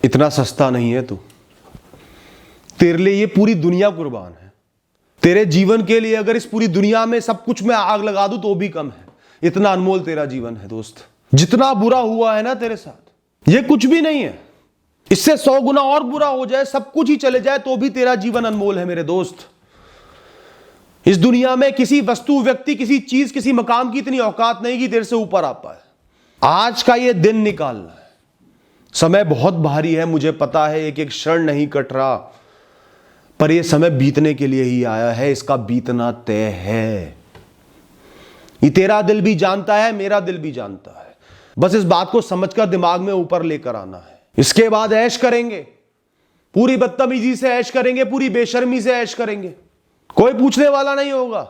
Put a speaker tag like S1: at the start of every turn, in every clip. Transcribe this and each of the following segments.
S1: इतना सस्ता नहीं है तू। तेरे लिए ये पूरी दुनिया कुर्बान है। तेरे जीवन के लिए अगर इस पूरी दुनिया में सब कुछ मैं आग लगा दूं तो भी कम है। इतना अनमोल तेरा जीवन है दोस्त। जितना बुरा हुआ है ना तेरे साथ, ये कुछ भी नहीं है। इससे 100 गुना और बुरा हो जाए, सब कुछ ही चले जाए, तो भी तेरा जीवन अनमोल है मेरे दोस्त। इस दुनिया में किसी वस्तु, व्यक्ति, किसी चीज, किसी मकाम की इतनी औकात नहीं कि तेरे से ऊपर आ पाए। आज का ये दिन निकालना है। समय बहुत भारी है, मुझे पता है, एक एक क्षण नहीं कट रहा, पर यह समय बीतने के लिए ही आया है। इसका बीतना तय है। ये तेरा दिल भी जानता है, मेरा दिल भी जानता है। बस इस बात को समझकर दिमाग में ऊपर लेकर आना है। इसके बाद ऐश करेंगे, पूरी बदतमीजी से ऐश करेंगे, पूरी बेशर्मी से ऐश करेंगे। कोई पूछने वाला नहीं होगा,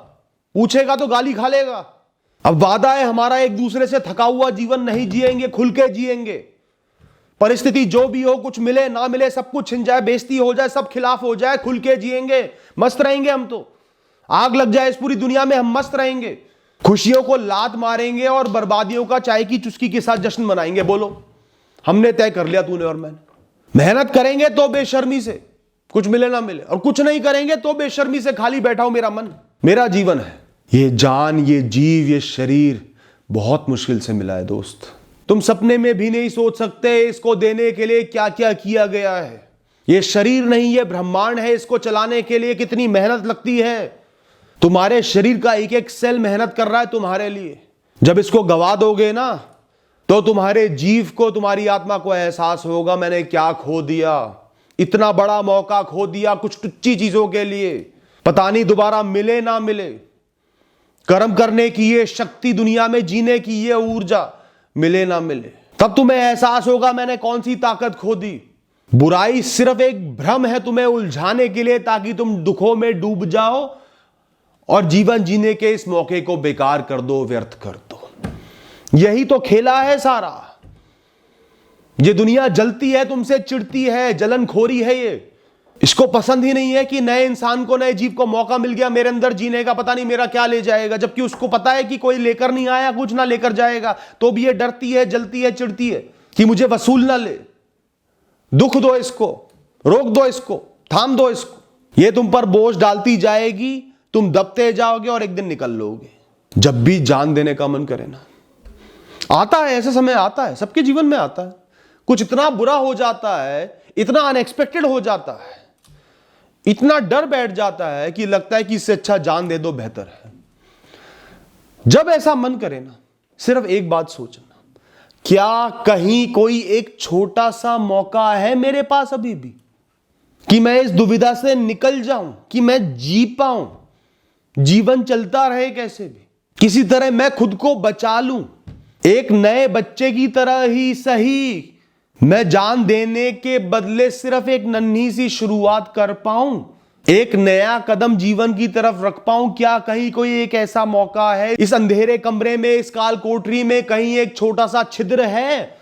S1: पूछेगा तो गाली खा लेगा। अब वादा है हमारा, एक दूसरे से थका हुआ जीवन नहीं जिएंगे, खुल के जिएंगे। परिस्थिति जो भी हो, कुछ मिले ना मिले, सब कुछ छिन जाए, बेइज्जती हो जाए, सब खिलाफ हो जाए, खुल के जिएंगे। मस्त रहेंगे हम तो। आग लग जाए इस पूरी दुनिया में, हम मस्त रहेंगे। खुशियों को लात मारेंगे और बर्बादियों का चाय की चुस्की के साथ जश्न मनाएंगे। बोलो, हमने तय कर लिया, तूने और मैंने। मेहनत करेंगे तो बेशर्मी से, कुछ मिले ना मिले, और कुछ नहीं करेंगे तो बेशर्मी से खाली बैठा हो मेरा मन। मेरा जीवन है, ये जान, ये जीव, ये शरीर बहुत मुश्किल से मिला है दोस्त। तुम सपने में भी नहीं सोच सकते इसको देने के लिए क्या क्या किया गया है। ये शरीर नहीं, ये ब्रह्मांड है, इसको चलाने के लिए कितनी मेहनत लगती है। तुम्हारे शरीर का एक एक सेल मेहनत कर रहा है तुम्हारे लिए। जब इसको गवा दोगे ना, तो तुम्हारे जीव को, तुम्हारी आत्मा को एहसास होगा, मैंने क्या खो दिया। इतना बड़ा मौका खो दिया कुछ टुच्ची चीजों के लिए। पता नहीं दोबारा मिले ना मिले। कर्म करने की ये शक्ति, दुनिया में जीने की ये ऊर्जा मिले ना मिले, तब तुम्हें एहसास होगा मैंने कौन सी ताकत खो दी। बुराई सिर्फ एक भ्रम है तुम्हें उलझाने के लिए, ताकि तुम दुखों में डूब जाओ और जीवन जीने के इस मौके को बेकार कर दो, व्यर्थ कर दो। यही तो खेला है सारा। ये दुनिया जलती है, तुमसे चिढ़ती है, जलनखोरी है ये। इसको पसंद ही नहीं है कि नए इंसान को, नए जीव को मौका मिल गया मेरे अंदर जीने का, पता नहीं मेरा क्या ले जाएगा। जबकि उसको पता है कि कोई लेकर नहीं आया, कुछ ना लेकर जाएगा, तो भी ये डरती है, जलती है, चिढ़ती है कि मुझे वसूल ना ले। दुख दो इसको, रोक दो इसको, थाम दो इसको। ये तुम पर बोझ डालती जाएगी, तुम दबते जाओगे और एक दिन निकल लोगे। जब भी जान देने का मन करे ना, आता है ऐसा समय, आता है, सबके जीवन में आता है। कुछ इतना बुरा हो जाता है, इतना अनएक्सपेक्टेड हो जाता है, इतना डर बैठ जाता है कि लगता है कि इससे अच्छा जान दे दो, बेहतर है। जब ऐसा मन करे ना, सिर्फ एक बात सोचना, क्या कहीं कोई एक छोटा सा मौका है मेरे पास अभी भी, कि मैं इस दुविधा से निकल जाऊं, कि मैं जी पाऊं, जीवन चलता रहे कैसे भी, किसी तरह मैं खुद को बचा लूं। एक नए बच्चे की तरह ही सही, मैं जान देने के बदले सिर्फ एक नन्ही सी शुरुआत कर पाऊं, एक नया कदम जीवन की तरफ रख पाऊं। क्या कहीं कोई एक ऐसा मौका है इस अंधेरे कमरे में, इस काल कोठरी में, कहीं एक छोटा सा छिद्र है?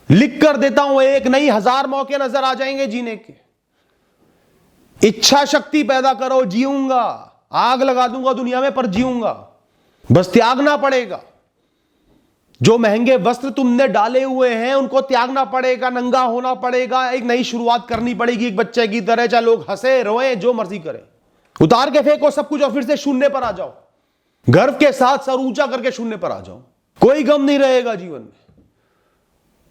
S1: लिख कर देता हूं, एक नहीं 1000 मौके नजर आ जाएंगे जीने के। इच्छा शक्ति पैदा करो, जीऊंगा, आग लगा दूंगा दुनिया में, पर जीऊंगा। बस त्यागना पड़ेगा। जो महंगे वस्त्र तुमने डाले हुए हैं उनको त्यागना पड़ेगा, नंगा होना पड़ेगा, एक नई शुरुआत करनी पड़ेगी, एक बच्चे की तरह। चाहे लोग हंसे, रोए, जो मर्जी करें, उतार के फेंको सब कुछ और फिर से शून्य पर आ जाओ। गर्व के साथ सर ऊंचा करके शून्य पर आ जाओ। कोई गम नहीं रहेगा जीवन में।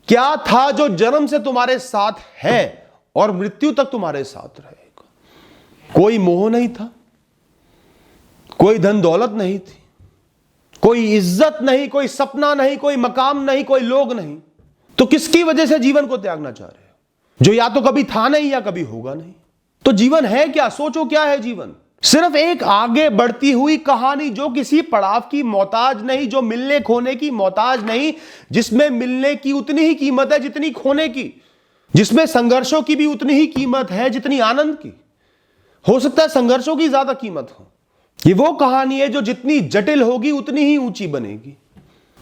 S1: क्या था जो जन्म से तुम्हारे साथ है और मृत्यु तक तुम्हारे साथ रहेगा? कोई मोह नहीं था, कोई धन दौलत नहीं थी, कोई इज्जत नहीं, कोई सपना नहीं, कोई मकाम नहीं, कोई लोग नहीं। तो किसकी वजह से जीवन को त्यागना चाह रहे हो, जो या तो कभी था नहीं या कभी होगा नहीं? तो जीवन है क्या? सोचो, क्या है जीवन? सिर्फ एक आगे बढ़ती हुई कहानी, जो किसी पड़ाव की मोहताज नहीं, जो मिलने खोने की मोहताज नहीं, जिसमें मिलने की उतनी ही कीमत है जितनी खोने की, जिसमें संघर्षों की भी उतनी ही कीमत है जितनी आनंद की। हो सकता है संघर्षों की ज्यादा कीमत हो। ये वो कहानी है जो जितनी जटिल होगी उतनी ही ऊंची बनेगी।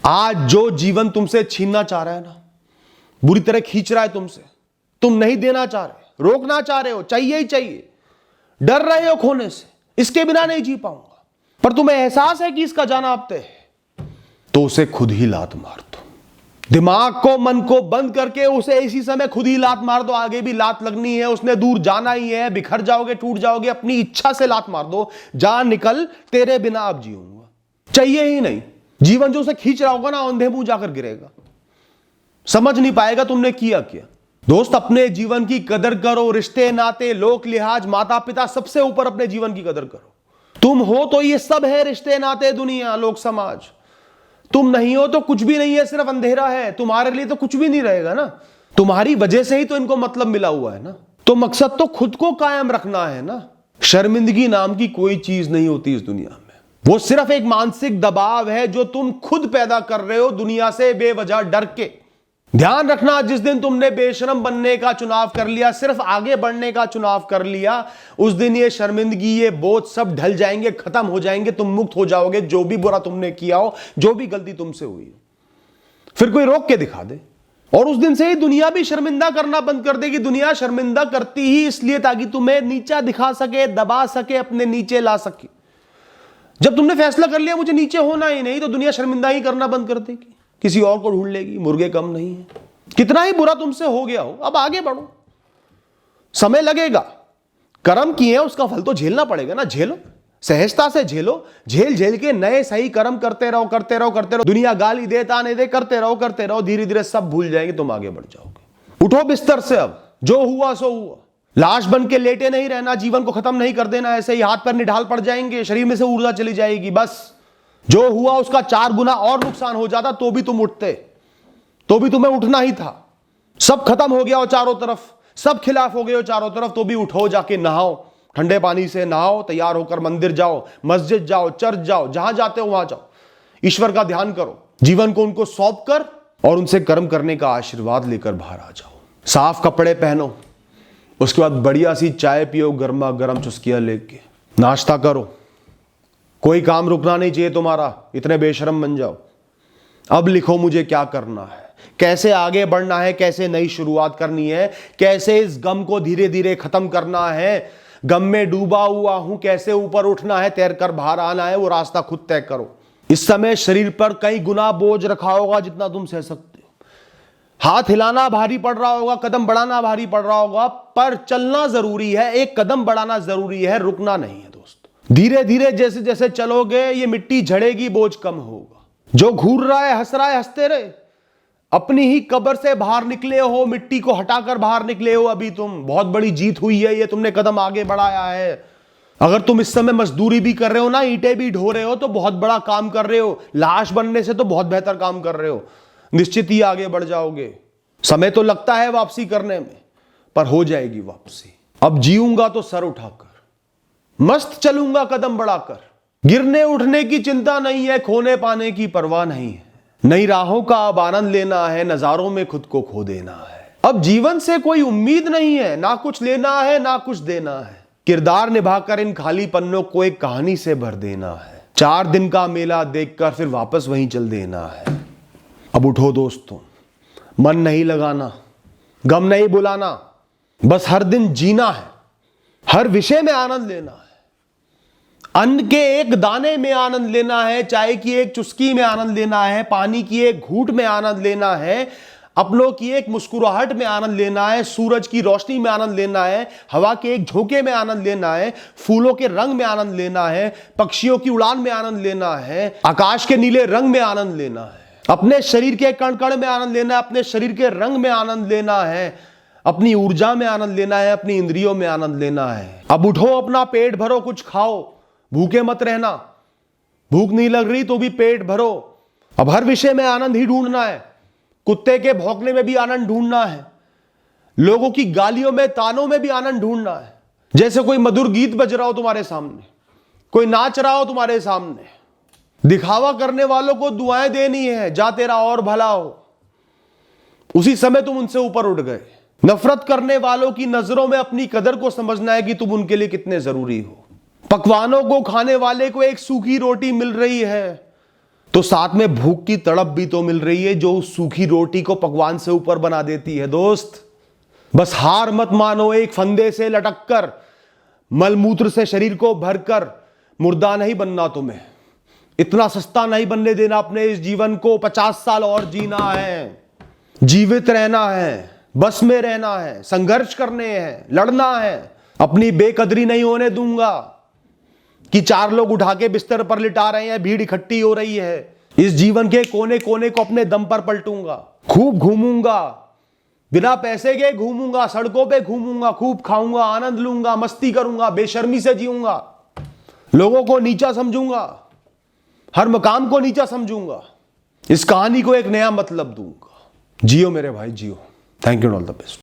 S1: आज जो जीवन तुमसे छीनना चाह रहा है ना, बुरी तरह खींच रहा है तुमसे, तुम नहीं देना चाह रहे, रोकना चाह रहे हो, चाहिए ही चाहिए, डर रहे हो खोने से, इसके बिना नहीं जी पाऊंगा, पर तुम्हें एहसास है कि इसका जाना अब तय है, तो उसे खुद ही लात मार दो। दिमाग को, मन को बंद करके उसे इसी समय खुद ही लात मार दो। आगे भी लात लगनी है, उसने दूर जाना ही है, बिखर जाओगे, टूट जाओगे, अपनी इच्छा से लात मार दो, जा निकल, तेरे बिना अब जीऊंगा, चाहिए ही नहीं। जीवन जो उसे खींच रहा होगा ना, अंधे मुंह जाकर गिरेगा, समझ नहीं पाएगा तुमने किया क्या। दोस्त, अपने जीवन की कदर करो। रिश्ते, नाते, लोक लिहाज, माता पिता, सबसे ऊपर अपने जीवन की कदर करो। तुम हो तो ये सब है, रिश्ते, नाते, दुनिया, लोक समाज। तुम नहीं हो तो कुछ भी नहीं है, सिर्फ अंधेरा है। तुम्हारे लिए तो कुछ भी नहीं रहेगा ना, तुम्हारी वजह से ही तो इनको मतलब मिला हुआ है ना। तो मकसद तो खुद को कायम रखना है ना। शर्मिंदगी नाम की कोई चीज नहीं होती इस दुनिया में, वो सिर्फ एक मानसिक दबाव है जो तुम खुद पैदा कर रहे हो दुनिया से बेवजह डर के। ध्यान रखना, जिस दिन तुमने बेशरम बनने का चुनाव कर लिया, सिर्फ आगे बढ़ने का चुनाव कर लिया, उस दिन ये शर्मिंदगी, ये बोझ सब ढल जाएंगे, खत्म हो जाएंगे, तुम मुक्त हो जाओगे। जो भी बुरा तुमने किया हो, जो भी गलती तुमसे हुई हो, फिर कोई रोक के दिखा दे, और उस दिन से ही दुनिया भी शर्मिंदा करना बंद कर देगी। दुनिया शर्मिंदा करती ही इसलिए ताकि तुम्हें नीचा दिखा सके, दबा सके, अपने नीचे ला सके। जब तुमने फैसला कर लिया मुझे नीचे होना ही नहीं, तो दुनिया शर्मिंदा ही करना बंद कर देगी, किसी और को ढूंढ लेगी। मुर्गे कम नहीं है। कितना ही बुरा तुमसे हो गया हो, अब आगे बढ़ो, समय लगेगा, कर्म किए हैं उसका फल तो झेलना पड़ेगा ना। झेलो, सहजता से झेलो, झेल झेल के नए सही कर्म करते रहो, करते रहो, करते रहो। दुनिया गाली दे, ताने दे, करते रहो, करते रहो, धीरे धीरे सब भूल जाएंगे, तुम आगे बढ़ जाओगे। उठो बिस्तर से, अब जो हुआ सो हुआ। लाश बन के लेटे नहीं रहना, जीवन को खत्म नहीं कर देना। ऐसे ही हाथ पर निढाल पड़ जाएंगे, शरीर में से ऊर्जा चली जाएगी, बस जो हुआ उसका 4 गुना और नुकसान हो जाता, तो भी तुम उठते, तो भी तुम्हें उठना ही था। सब खत्म हो गया हो चारों तरफ, सब खिलाफ हो गए हो चारों तरफ, तो भी उठो, जाके नहाओ, ठंडे पानी से नहाओ, तैयार होकर मंदिर जाओ, मस्जिद जाओ, चर्च जाओ, जहां जाते हो वहां जाओ, ईश्वर का ध्यान करो, जीवन को उनको सौंप कर और उनसे कर्म करने का आशीर्वाद लेकर बाहर आ जाओ। साफ कपड़े पहनो, उसके बाद बढ़िया सी चाय पियो, गर्मा गर्म चुस्कियां लेके, नाश्ता करो। कोई काम रुकना नहीं चाहिए तुम्हारा, इतने बेशरम बन जाओ। अब लिखो मुझे क्या करना है, कैसे आगे बढ़ना है, कैसे नई शुरुआत करनी है, कैसे इस गम को धीरे धीरे खत्म करना है। गम में डूबा हुआ हूं, कैसे ऊपर उठना है, तैरकर बाहर आना है, वो रास्ता खुद तय करो। इस समय शरीर पर कई गुना बोझ रखा होगा जितना तुम सह सकते हो। हाथ हिलाना भारी पड़ रहा होगा, कदम बढ़ाना भारी पड़ रहा होगा, पर चलना जरूरी है, एक कदम बढ़ाना जरूरी है, रुकना नहीं है दोस्त। धीरे धीरे जैसे जैसे चलोगे ये मिट्टी झड़ेगी, बोझ कम होगा। जो घूर रहा है, हंस रहा है, हंसते रहे। अपनी ही कब्र से बाहर निकले हो, मिट्टी को हटाकर बाहर निकले हो अभी तुम, बहुत बड़ी जीत हुई है ये, तुमने कदम आगे बढ़ाया है। अगर तुम इस समय मजदूरी भी कर रहे हो ना, ईंटें भी ढो रहे हो, तो बहुत बड़ा काम कर रहे हो। लाश बनने से तो बहुत बेहतर काम कर रहे हो, निश्चित ही आगे बढ़ जाओगे। समय तो लगता है वापसी करने में, पर हो जाएगी वापसी। अब जीऊंगा तो सर उठाकर, मस्त चलूंगा कदम बढ़ाकर, गिरने उठने की चिंता नहीं है, खोने पाने की परवाह नहीं है। नई राहों का अब आनंद लेना है, नजारों में खुद को खो देना है। अब जीवन से कोई उम्मीद नहीं है, ना कुछ लेना है ना कुछ देना है। किरदार निभाकर इन खाली पन्नों को एक कहानी से भर देना है। 4 दिन का मेला देखकर फिर वापस वहीं चल देना है। अब उठो दोस्तों, मन नहीं लगाना, गम नहीं बुलाना, बस हर दिन जीना है, हर विषय में आनंद लेना है। अन्न के एक दाने में आनंद लेना है, चाय की एक चुस्की में आनंद लेना है, पानी की एक घूंट में आनंद लेना है, अपनों की एक मुस्कुराहट में आनंद लेना है, सूरज की रोशनी में आनंद लेना है, हवा के एक झोंके में आनंद लेना है, फूलों के रंग में आनंद लेना है, पक्षियों की उड़ान में आनंद लेना है, आकाश के नीले रंग में आनंद लेना है, अपने शरीर के कण कण में आनंद लेना है, अपने शरीर के रंग में आनंद लेना है, अपनी ऊर्जा में आनंद लेना है, अपनी इंद्रियों में आनंद लेना है। अब उठो, अपना पेट भरो, कुछ खाओ, भूखे मत रहना। भूख नहीं लग रही तो भी पेट भरो। अब हर विषय में आनंद ही ढूंढना है, कुत्ते के भौंकने में भी आनंद ढूंढना है, लोगों की गालियों में, तानों में भी आनंद ढूंढना है। जैसे कोई मधुर गीत बज रहा हो तुम्हारे सामने, कोई नाच रहा हो तुम्हारे सामने, दिखावा करने वालों को दुआएं देनी है, जा तेरा और भला हो। उसी समय तुम उनसे ऊपर उठ गए। नफरत करने वालों की नजरों में अपनी कदर को समझना है कि तुम उनके लिए कितने जरूरी हो। पकवानों को खाने वाले को एक सूखी रोटी मिल रही है तो साथ में भूख की तड़प भी तो मिल रही है, जो उस सूखी रोटी को पकवान से ऊपर बना देती है। दोस्त, बस हार मत मानो। एक फंदे से लटककर, मलमूत्र से शरीर को भरकर मुर्दा नहीं बनना तुम्हें। इतना सस्ता नहीं बनने देना अपने इस जीवन को। 50 साल और जीना है। जीवित रहना है, बस में रहना है, संघर्ष करने हैं, लड़ना है। अपनी बेकदरी नहीं होने दूंगा कि 4 लोग उठा के बिस्तर पर लिटा रहे हैं, भीड़ इकट्ठी हो रही है। इस जीवन के कोने कोने को अपने दम पर पलटूंगा, खूब घूमूंगा, बिना पैसे के घूमूंगा, सड़कों पे घूमूंगा, खूब खाऊंगा, आनंद लूंगा, मस्ती करूंगा, बेशर्मी से जीऊंगा, लोगों को नीचा समझूंगा, हर मकाम को नीचा समझूंगा, इस कहानी को एक नया मतलब दूंगा। जियो मेरे भाई, जियो। Thank you, all the best.